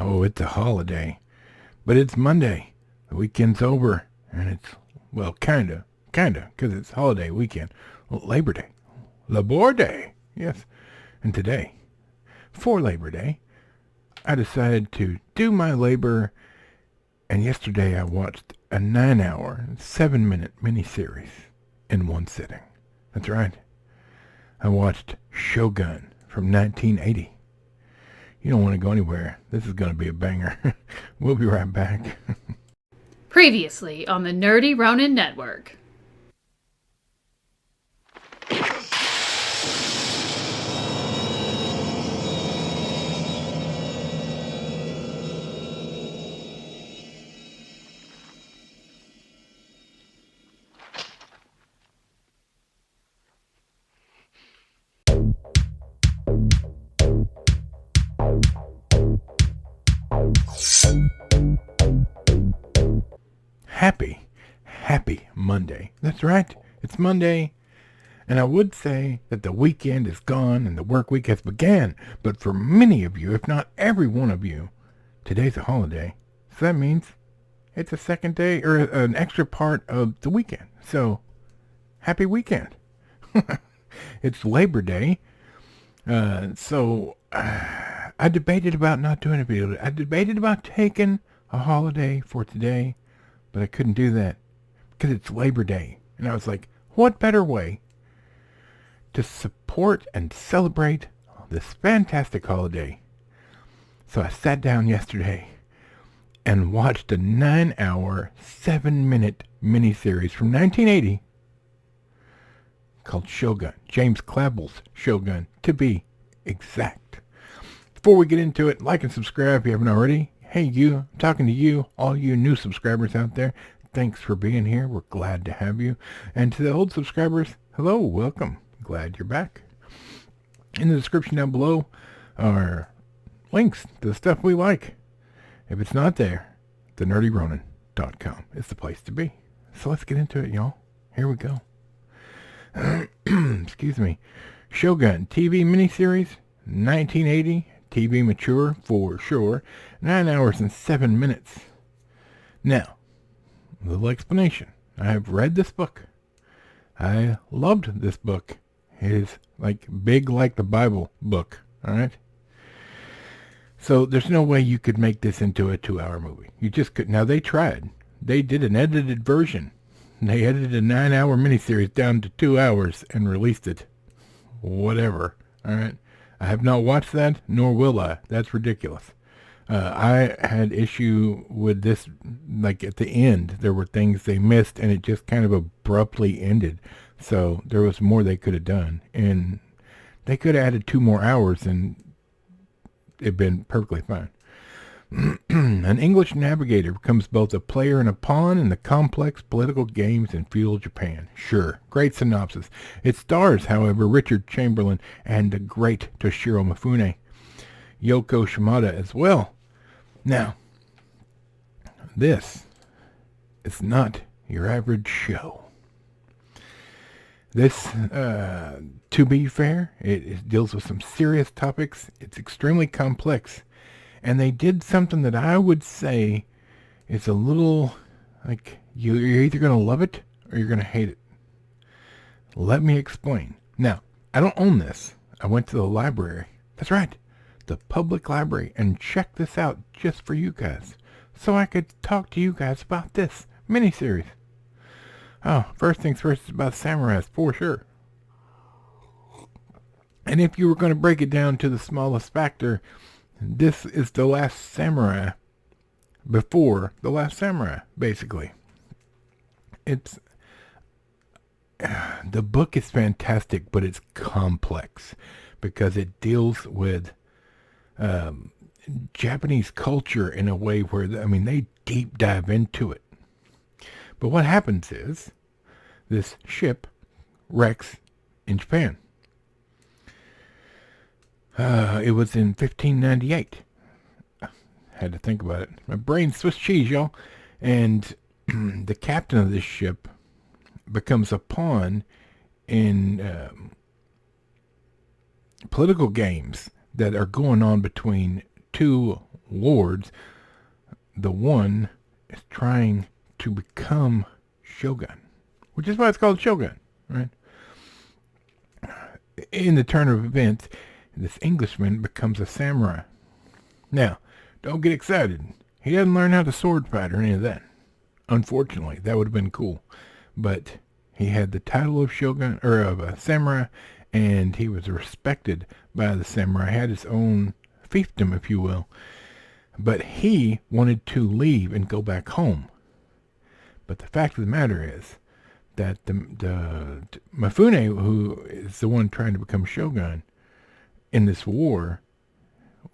Oh, it's a holiday. But it's Monday. The weekend's over. And it's, well, kinda, because it's holiday weekend. Labor Day. Labor Day. Yes. And today, for Labor Day, I decided to do my labor. And yesterday I watched a 9-hour, 7-minute miniseries in one sitting. That's right. I watched Shogun from 1980. You don't want to go anywhere. This is going to be a banger. We'll be right back. Previously on the Nerdy Ronin Network. Happy Monday. That's right. It's Monday. And I would say that the weekend is gone and the work week has began. But for many of you, if not every one of you, today's a holiday. So that means it's a second day or an extra part of the weekend. So, happy weekend. It's Labor Day. I debated about not doing a video. I debated about taking a holiday for today, but I couldn't do that because it's Labor Day. And I was like, what better way to support and celebrate this fantastic holiday? So I sat down yesterday and watched a 9-hour, 7-minute miniseries from 1980 called Shogun. James Clavell's Shogun, to be exact. Before we get into it, like and subscribe if you haven't already. Hey you, I'm talking to you, all you new subscribers out there. Thanks for being here. We're glad to have you. And to the old subscribers, hello, welcome. Glad you're back. In the description down below are links to the stuff we like. If it's not there, thenerdyronin.com is the place to be. So let's get into it, y'all. Here we go. Excuse me. Shogun TV miniseries, 1980. TV mature for sure. 9 hours and 7 minutes. Now, a little explanation. I have read this book. I loved this book. It is like big like the Bible book. Alright? So there's no way you could make this into a 2-hour movie. You just could. Now they tried. They did an edited version. They edited a 9-hour miniseries down to 2 hours and released it. Whatever. Alright? I have not watched that, nor will I. That's ridiculous. I had issue with this, like at the end, there were things they missed, and it just kind of abruptly ended. So there was more they could have done, and they could have added 2 more hours, and it'd been perfectly fine. An English navigator becomes both a player and a pawn in the complex political games in feudal Japan. Sure, great synopsis. It stars, however, Richard Chamberlain and the great Toshiro Mifune. Yoko Shimada as well. Now, this is not your average show. This, to be fair, it deals with some serious topics. It's extremely complex. And they did something that I would say is a little, like, you're either going to love it or you're going to hate it. Let me explain. Now, I don't own this. I went to the library. That's right. The public library, and checked this out just for you guys. So I could talk to you guys about this miniseries. Oh, first things first, it's about samurais, for sure. And if you were going to break it down to the smallest factor, this is the last samurai before the last samurai, basically. It's the book is fantastic, but it's complex because it deals with Japanese culture in a way where, I mean, they deep dive into it. But what happens is this ship wrecks in Japan. It was in 1598. Had to think about it. My brain's Swiss cheese, y'all. And the captain of this ship becomes a pawn in political games that are going on between two lords, the one is trying to become Shogun, which is why it's called Shogun, right? In the turn of events, this Englishman becomes a samurai. Now, don't get excited. He doesn't learn how to sword fight or any of that. Unfortunately, that would have been cool. But he had the title of Shogun, or of a samurai, and he was respected by the samurai. He had his own fiefdom, if you will. But he wanted to leave and go back home. But the fact of the matter is that the Mifune, who is the one trying to become Shogun in this war,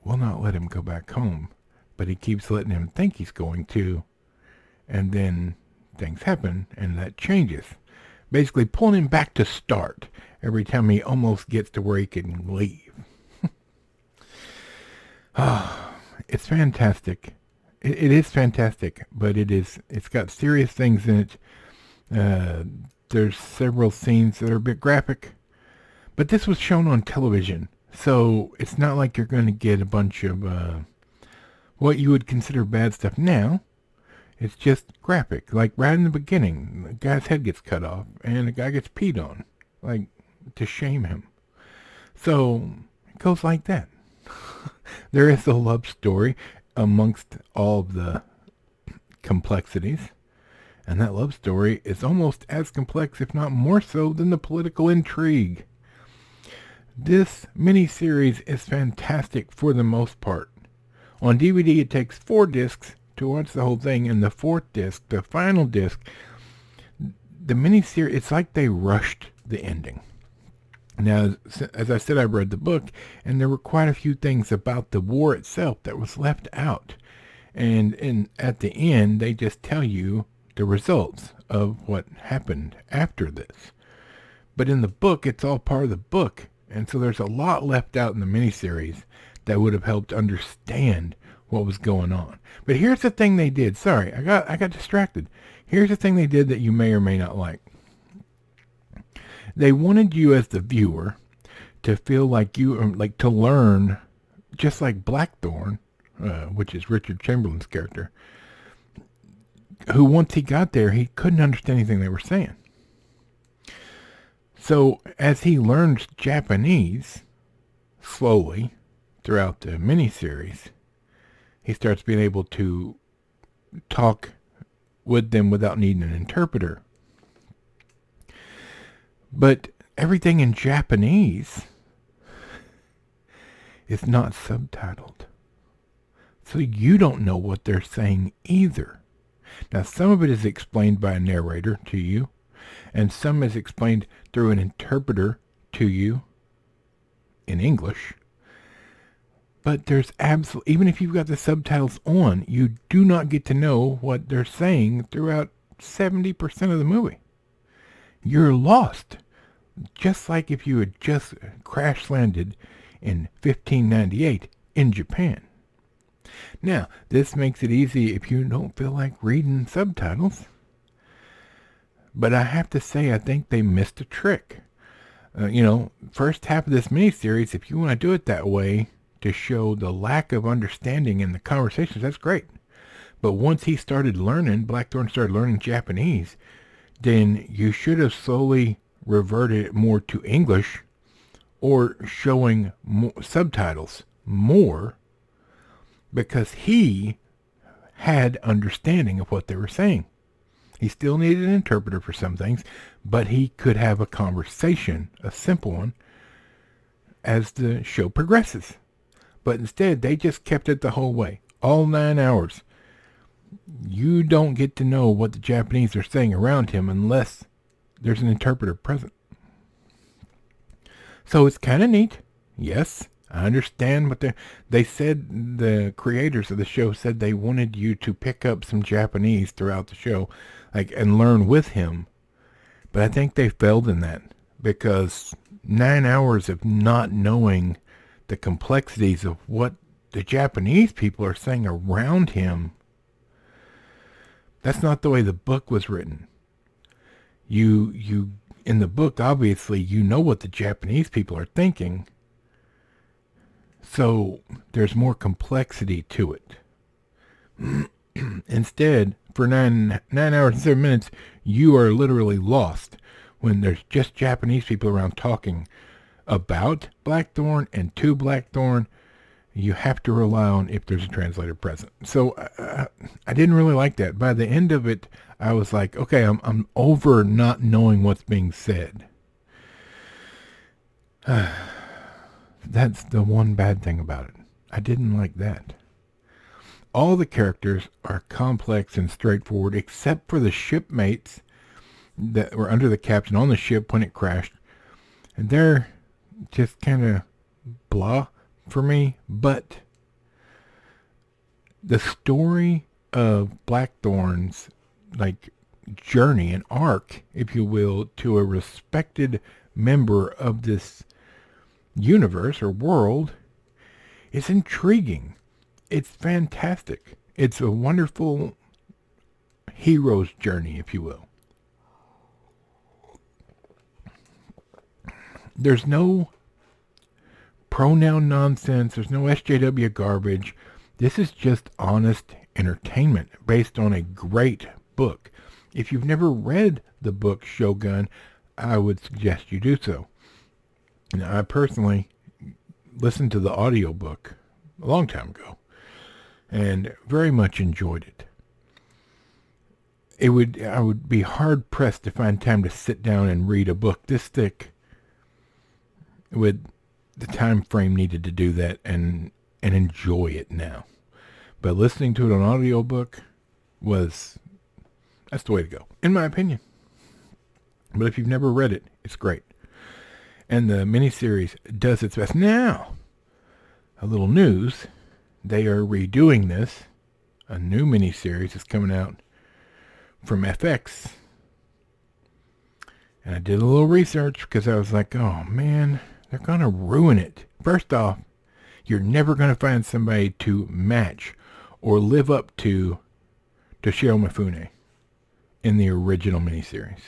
will not let him go back home. But he keeps letting him think he's going to. And then things happen, and that changes. Basically pulling him back to start every time he almost gets to where he can leave. It's fantastic. It is fantastic, but it's got serious things in it. There's several scenes that are a bit graphic, but this was shown on television, so it's not like you're going to get a bunch of what you would consider bad stuff now. It's just graphic. Like right in the beginning, the guy's head gets cut off, and the guy gets peed on, like to shame him. So it goes like that. There is a love story amongst all of the complexities, and that love story is almost as complex, if not more so, than the political intrigue. This miniseries is fantastic for the most part. On DVD, it takes 4 discs to watch the whole thing, and the 4th disc, the final disc, the miniseries, it's like they rushed the ending. Now, as I said, I read the book, and there were quite a few things about the war itself that was left out. And at the end, they just tell you the results of what happened after this. But in the book, it's all part of the book, and so there's a lot left out in the miniseries that would have helped understand what was going on. But here's the thing they did. Sorry, I got distracted. Here's the thing they did that you may or may not like. They wanted you as the viewer to feel like to learn, just like Blackthorn, which is Richard Chamberlain's character, who once he got there, he couldn't understand anything they were saying. So as he learns Japanese, slowly, throughout the miniseries, he starts being able to talk with them without needing an interpreter. But everything in Japanese is not subtitled. So you don't know what they're saying either. Now, some of it is explained by a narrator to you, and some is explained through an interpreter to you in English. But there's absolutely, even if you've got the subtitles on, you do not get to know what they're saying throughout 70% of the movie. You're lost. Just like if you had just crash landed in 1598 in Japan. Now, this makes it easy if you don't feel like reading subtitles. But I have to say, I think they missed a trick. First half of this miniseries, if you want to do it that way to show the lack of understanding in the conversations, that's great. But once he started learning, Blackthorn started learning Japanese, then you should have slowly reverted it more to English or showing subtitles more, because he had understanding of what they were saying. He still needed an interpreter for some things, but he could have a conversation, a simple one, as the show progresses. But instead, they just kept it the whole way, all 9 hours. You don't get to know what the Japanese are saying around him unless there's an interpreter present. So it's kind of neat. Yes, I understand what they said. The creators of the show said they wanted you to pick up some Japanese throughout the show, and learn with him. But I think they failed in that, because 9 hours of not knowing the complexities of what the Japanese people are saying around him, that's not the way the book was written. You in the book, obviously, you know what the Japanese people are thinking, So there's more complexity to it. Instead, for 9 hours and 7 minutes, you are literally lost when there's just Japanese people around talking about Blackthorn and to Blackthorn. You have to rely on if there's a translator present. So I didn't really like that. By the end of it, I was like, okay, I'm over not knowing what's being said. That's the one bad thing about it. I didn't like that. All the characters are complex and straightforward, except for the shipmates that were under the captain on the ship when it crashed. And they're just kind of blah for me. But the story of Blackthorn's journey and arc, if you will, to a respected member of this universe or world is intriguing. It's fantastic. It's a wonderful hero's journey, if you will. There's no pronoun nonsense. There's no SJW garbage. This is just honest entertainment based on a great book. If you've never read the book Shogun, I would suggest you do so. Now, I personally listened to the audiobook a long time ago and very much enjoyed it. I would be hard pressed to find time to sit down and read a book this thick with the time frame needed to do that and enjoy it now. But listening to it on audiobook that's the way to go, in my opinion. But if you've never read it, it's great. And the miniseries does its best. Now, a little news. They are redoing this. A new miniseries is coming out from FX. And I did a little research because I was like, oh man, they're going to ruin it. First off, you're never going to find somebody to match or live up to Toshiro Mifune in the original miniseries.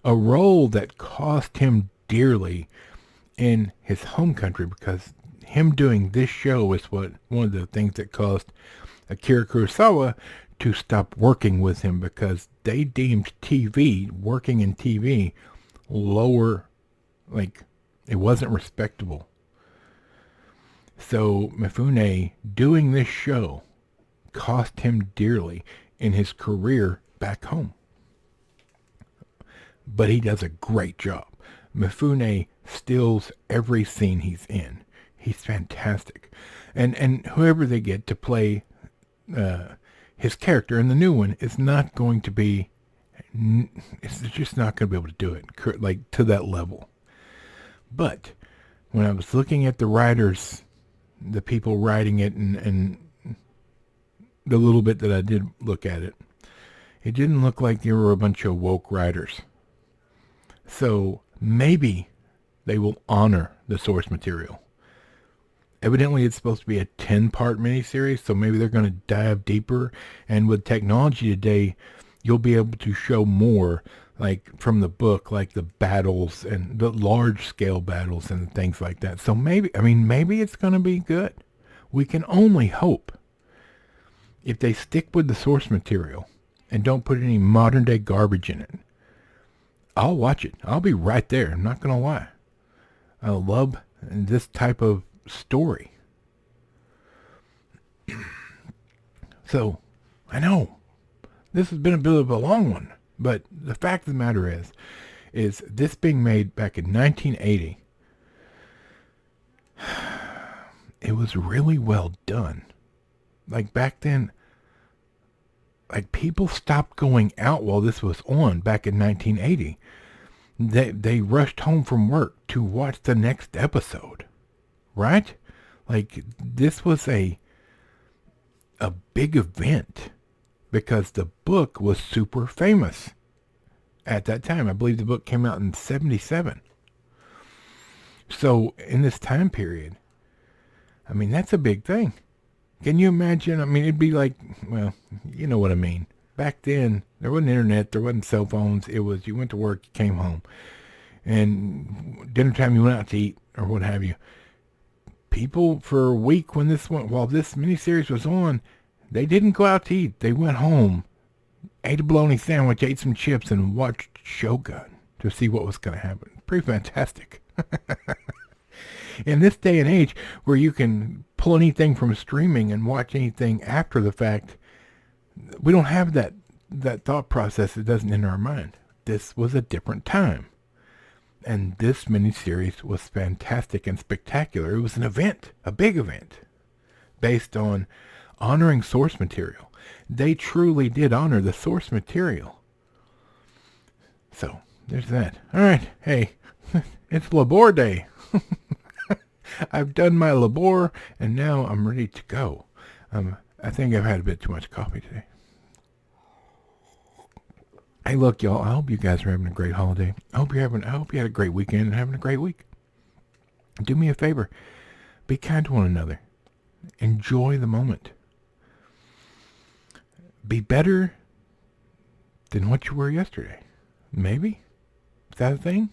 A role that cost him dearly in his home country, because him doing this show is one of the things that caused Akira Kurosawa to stop working with him, because they deemed working in TV lower, it wasn't respectable. So Mifune doing this show cost him dearly in his career back home. But he does a great job. Mifune steals every scene he's in. He's fantastic. And whoever they get to play his character in the new one is not going to be, it's just not going to be able to do it to that level. But when I was looking at the writers, the people writing it, and the little bit that I did look at it, it didn't look like there were a bunch of woke writers. So maybe they will honor the source material. Evidently, it's supposed to be a 10-part miniseries, so maybe they're going to dive deeper. And with technology today, you'll be able to show more, from the book, the battles and the large-scale battles and things like that. So maybe it's going to be good. We can only hope. If they stick with the source material and don't put any modern-day garbage in it, I'll watch it. I'll be right there. I'm not going to lie. I love this type of story. So, I know this has been a bit of a long one, but the fact of the matter is this being made back in 1980, it was really well done. Back then, people stopped going out while this was on back in 1980. They rushed home from work to watch the next episode, right? This was a big event because the book was super famous at that time. I believe the book came out in 1977. So in this time period, that's a big thing. Can you imagine? It'd be well, you know what I mean. Back then, there wasn't internet, there wasn't cell phones. It was, you went to work, you came home. And dinner time, you went out to eat, or what have you. people for a week while this miniseries was on, they didn't go out to eat. They went home, ate a bologna sandwich, ate some chips, and watched Shogun to see what was going to happen. Pretty fantastic. In this day and age where you can pull anything from streaming and watch anything after the fact, we don't have that thought process. It doesn't enter our mind. This was a different time. And this miniseries was fantastic and spectacular. It was an event, a big event, based on honoring source material. They truly did honor the source material. So, there's that. All right, hey, it's Labor Day. I've done my labor, and now I'm ready to go. I think I've had a bit too much coffee today. Hey, look, y'all, I hope you guys are having a great holiday. I hope you had a great weekend and having a great week. Do me a favor. Be kind to one another. Enjoy the moment. Be better than what you were yesterday. Maybe? Is that a thing?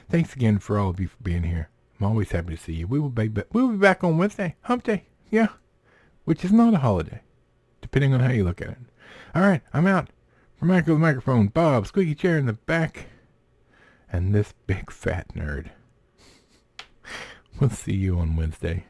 Thanks again for all of you for being here. I'm always happy to see you. We'll be back on Wednesday. Hump Day. Yeah. Which is not a holiday, depending on how you look at it. All right, I'm out. From Michael the Microphone, Bob, squeaky chair in the back, and this big fat nerd. We'll see you on Wednesday.